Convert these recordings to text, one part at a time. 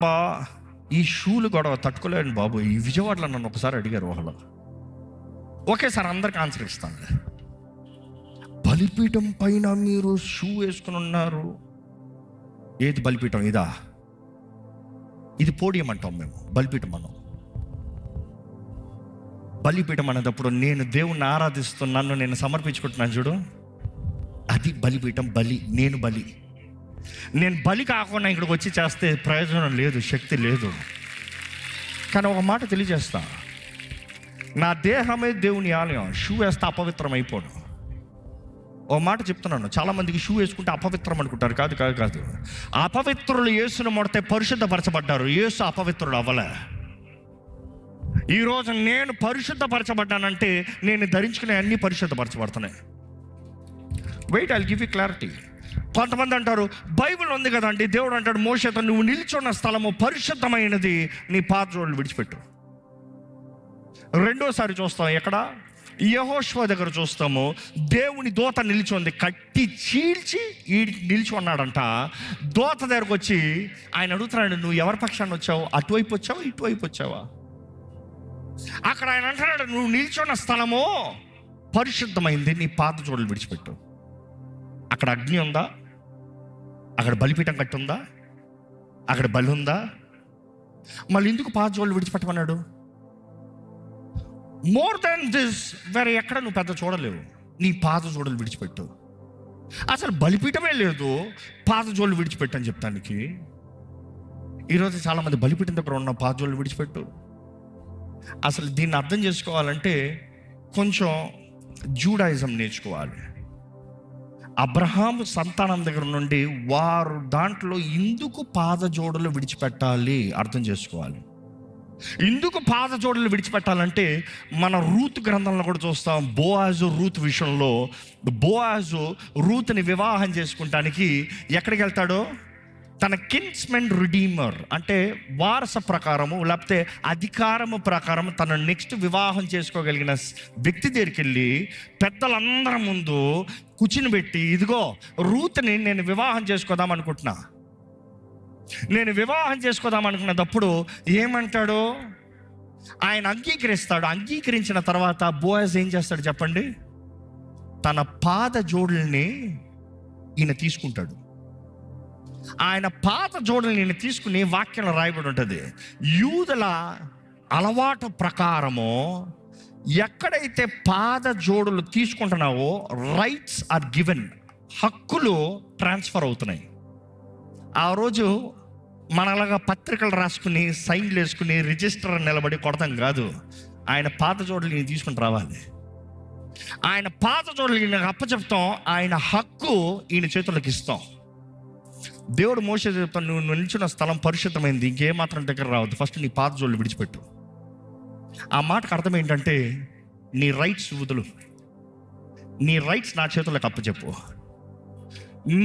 బా ఈ షూలు గొడవ తట్టుకోలేను బాబు. ఈ విజయవాడలో నన్ను ఒకసారి అడిగారు వాళ్ళు. ఒకేసారి అందరికి ఆన్సర్ ఇస్తాను. బలిపీఠం పైన మీరు షూ వేసుకుని ఉన్నారు. ఏది బలిపీఠం? ఇదా? ఇది పోడియం అంటాం మేము, బలిపీఠం అన్నాం. బలిపీఠం అనేటప్పుడు నేను దేవుణ్ణి ఆరాధిస్తున్నాను, నేను సమర్పించుకుంటున్నాను చూడు, అది బలిపీఠం. బలి, నేను బలి. నేను బలి కాకుండా ఇక్కడికి వచ్చి చేస్తే ప్రయోజనం లేదు, శక్తి లేదు. కానీ ఒక మాట తెలియజేస్తా, నా దేహమే దేవుని ఆలయం. షూ వేస్తే అపవిత్రం అయిపోను. ఓ మాట చెప్తున్నాను, చాలామందికి షూ వేసుకుంటే అపవిత్రం అనుకుంటారు. కాదు కాదు కాదు. అపవిత్రులు యేసును మొడితే పరిశుద్ధపరచబడ్డారు. యేసు అపవిత్రుడు అవ్వలే. ఈరోజు నేను పరిశుద్ధపరచబడ్డానంటే నేను ధరించుకునే అన్ని పరిశుద్ధపరచబడుతున్నాయి. Wait, I'll give you clarity. కొంతమంది అంటారు బైబిల్ ఉంది కదండి, దేవుడు అంటాడు మోషేతో, నువ్వు నిల్చున్న స్థలము పరిశుద్ధమైనది, నీ పాత్రలు విడిచిపెట్టు. రెండోసారి చూస్తాం ఎక్కడ? యెహోషువ దగ్గర చూస్తాము. దేవుని దూత నిలిచి కట్టి చీల్చి ఈ నిలిచి ఉన్నాడంట. దూత దగ్గరకు వచ్చి ఆయన అడుగుతున్నాడు, నువ్వు ఎవరి పక్షాన్ని వచ్చావు? అటువైపు వచ్చావా, ఇటువైపు వచ్చావా? అక్కడ ఆయన అంటున్నాడు, నువ్వు నిల్చున్న స్థలము పరిశుద్ధమైంది, నీ పాత జోడులు విడిచిపెట్టు. అక్కడ అగ్ని ఉందా? అక్కడ బలిపీఠం కట్టి ఉందా? అక్కడ బలి ఉందా? మళ్ళీ ఎందుకు పాత జోడులు విడిచిపెట్టమన్నాడు? మోర్ దాన్ దిస్ వేరే ఎక్కడ నువ్వు పెద్ద చూడలేవు. నీ పాత జోడులు విడిచిపెట్టు. అసలు బలిపీఠమే లేదు, పాత జోడులు విడిచిపెట్టు అని చెప్తానికి. ఈరోజు చాలామంది బలిపీఠం దగ్గర ఉన్న పాత జోడులు విడిచిపెట్టు. అసలు దీన్ని అర్థం చేసుకోవాలంటే కొంచెం జూడాయిజం నేర్చుకోవాలి. అబ్రహాము సంతానం దగ్గర నుండి వారు దాంట్లో ఎందుకు పాద జోడులు విడిచిపెట్టాలి అర్థం చేసుకోవాలి. ఎందుకు పాద జోడులు విడిచిపెట్టాలంటే మన రూత్ గ్రంథంలో కూడా చూస్తాం. బోయాజు రూత్ విషయంలో బోయాజు రూత్ని వివాహం చేసుకుంటానికి ఎక్కడికి వెళ్తాడో, తన కిన్స్మెన్ రిడీమర్ అంటే వారస ప్రకారము లేకపోతే అధికారము ప్రకారం తన నెక్స్ట్ వివాహం చేసుకోగలిగిన వ్యక్తి దగ్గరికి వెళ్ళి పెద్దలందరి ముందు కూర్చుని పెట్టి, ఇదిగో రూత్ని నేను వివాహం చేసుకోదాం అనుకుంటున్నా, నేను వివాహం చేసుకోదాం అనుకున్నప్పుడు ఏమంటాడో ఆయన అంగీకరిస్తాడు. అంగీకరించిన తర్వాత బోయాజ్ ఏం చేస్తాడు చెప్పండి? తన పాద జోడుల్ని ఈయన తీసుకుంటాడు. ఆయన పాత జోడుని నేను తీసుకుని, వాక్యంలో రాయబడి ఉంటుంది, యూదుల అలవాటు ప్రకారము ఎక్కడైతే పాద జోడులు తీసుకుంటున్నావో రైట్స్ ఆర్ గివెన్, హక్కులు ట్రాన్స్ఫర్ అవుతున్నాయి. ఆ రోజు మనలాగా పత్రికలు రాసుకుని సైన్లు వేసుకుని రిజిస్టర్ నిలబడి కొడతాం కాదు. ఆయన పాత జోడులు నేను తీసుకుని రావాలి. ఆయన పాత జోడులు ఈయన అప్పచెప్తాం, ఆయన హక్కు ఈయన చేతులకు ఇస్తాం. దేవుడు మోషే చెప్తాను, నువ్వు నిల్చున్న స్థలం పరిశుద్ధమైంది, ఇంకేమాత్రం దగ్గర రావద్దు, ఫస్ట్ నీ పాత జోళ్ళు విడిచిపెట్టు. ఆ మాటకు అర్థం ఏంటంటే నీ రైట్స్ వదులు, నీ రైట్స్ నా చేతులకు అప్పచెప్పు.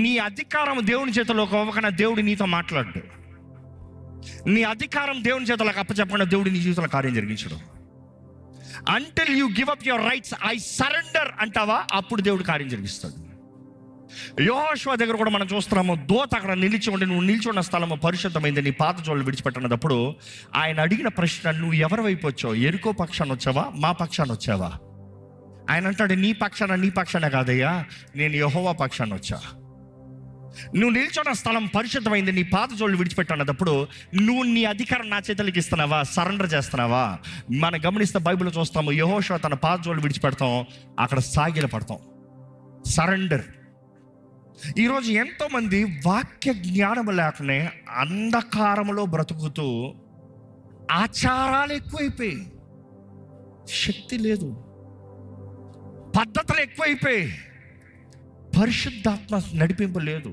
నీ అధికారం దేవుని చేతుల్లోకి అవ్వకుండా దేవుడు నీతో మాట్లాడు. నీ అధికారం దేవుని చేతులకు అప్పచెప్పకుండా దేవుడు నీ జీవితంలో కార్యం జరిగించడు. Until you give up your rights, I surrender అంటావా, అప్పుడు దేవుడు కార్యం జరిగిస్తాడు. యెహోషువ దగ్గర కూడా మనం చూస్తున్నాము, దూత అక్కడ నిలిచి ఉండి, నువ్వు నిలిచి ఉన్న స్థలము పరిశుద్ధమైంది, నీ పాత జోళ్ళు విడిచిపెట్టినప్పుడు ఆయన అడిగిన ప్రశ్న, నువ్వు ఎవరి వైపు వచ్చావు? ఎరుకో పక్షాన్ని వచ్చావా, మా పక్షాన్ని వచ్చావా? ఆయన అంటాడు, నీ పక్షాన కాదయ్యా, నేను యెహోవా పక్షాన్ని వచ్చా. నువ్వు నిల్చున్న స్థలం పరిశుద్ధమైంది, నీ పాత జోళ్ళు విడిచిపెట్టన్నప్పుడు నువ్వు నీ అధికారం నా చేతులకి ఇస్తున్నావా, సరెండర్ చేస్తున్నావా? మనం గమనిస్తే బైబిల్లో చూస్తాము, యెహోషువ తన పాత జోళ్ళు విడిచిపెడతాం, అక్కడ సాగిల పడతాం, సరెండర్. ఈరోజు ఎంతోమంది వాక్య జ్ఞానం లేకనే అంధకారంలో బ్రతుకుతూ ఆచారాలు ఎక్కువైపోయి, శక్తి లేదు, పద్ధతులు ఎక్కువైపోయి, పరిశుద్ధాత్మ నడిపింపు లేదు.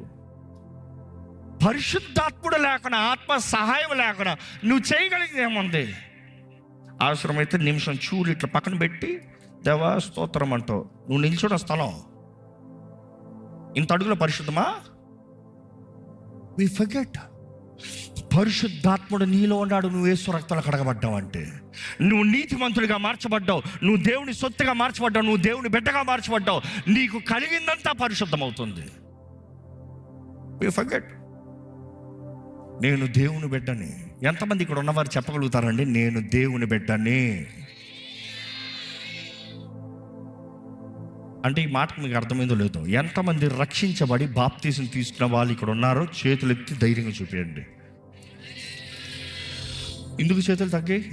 పరిశుద్ధాత్ముడు లేకుండా, ఆత్మ సహాయం లేకుండా నువ్వు చేయగలిగింది ఏముంది? అవసరమైతే నిమిషం చూలు ఇట్లా పక్కన పెట్టి దేవా స్తోత్రం అంటావు. నువ్వు నిల్చున్న స్థలం ఇంత అడుగుల పరిశుద్ధమా? We forget. పరిశుద్ధాత్ముడు నీలో ఉన్నాడు. నువ్వు యేసు రక్తంలో కడగబడ్డావు అంటే నువ్వు నీతిమంతుడిగా మార్చబడ్డావు, నువ్వు దేవుని సొత్తుగా మార్చబడ్డావు, నువ్వు దేవుని బిడ్డగా మార్చబడ్డావు. నీకు కలిగిందంతా పరిశుద్ధం అవుతుంది. We forget. నేను దేవుని బిడ్డని. ఎంతమంది ఇక్కడ ఉన్నవారు చెప్పగలుగుతారండి నేను దేవుని బిడ్డని? అంటే ఈ మాటకు మీకు అర్థమైందో లేదో. ఎంతమంది రక్షించబడి బాప్తీసం తీసుకున్న వాళ్ళు ఇక్కడ ఉన్నారో చేతులు ఎత్తి ధైర్యంగా చూపించండి. ఎందుకు చేతులు తగ్గాయి?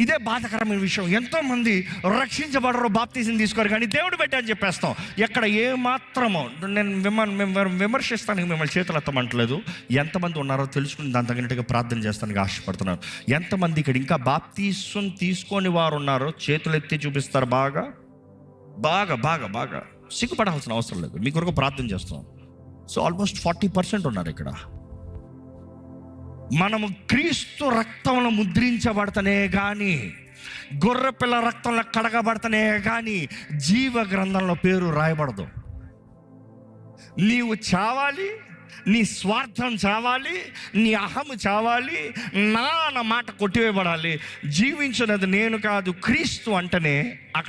ఇదే బాధకరమైన విషయం. ఎంతోమంది రక్షించబడరు, బాప్తీసం తీసుకోరు, కానీ దేవుడు బిడ్డ అని చెప్పేస్తాం. ఎక్కడ ఏ మాత్రమో నేను విమర్శిస్తానికి మిమ్మల్ని చేతులు ఎత్తమంటలేదు. ఎంతమంది ఉన్నారో తెలుసుకుని దాని తగినట్టుగా ప్రార్థన చేస్తానికి ఆశపడుతున్నాను. ఎంతమంది ఇక్కడ ఇంకా బాప్తీసం తీసుకొని వారు ఉన్నారో చేతులు ఎత్తి చూపిస్తారు. బాగా బాగా బాగా బాగా సిగ్గుపడాల్సిన అవసరం లేదు, మీ కొరకు ప్రార్థన చేస్తాం. సో ఆల్మోస్ట్ 40% ఉన్నారు ఇక్కడ. మనము క్రీస్తు రక్తంలో ముద్రించబడతనే కానీ, గొర్రెపిల్ల రక్తంలో కడగబడతనే కానీ జీవ గ్రంథంలో పేరు రాయబడదు. నీవు చావాలి, నీ స్వార్థం చావాలి, నీ అహము చావాలి, నా మాట కొట్టివేయబడాలి. జీవించినది నేను కాదు క్రీస్తు అంటేనే అక్కడ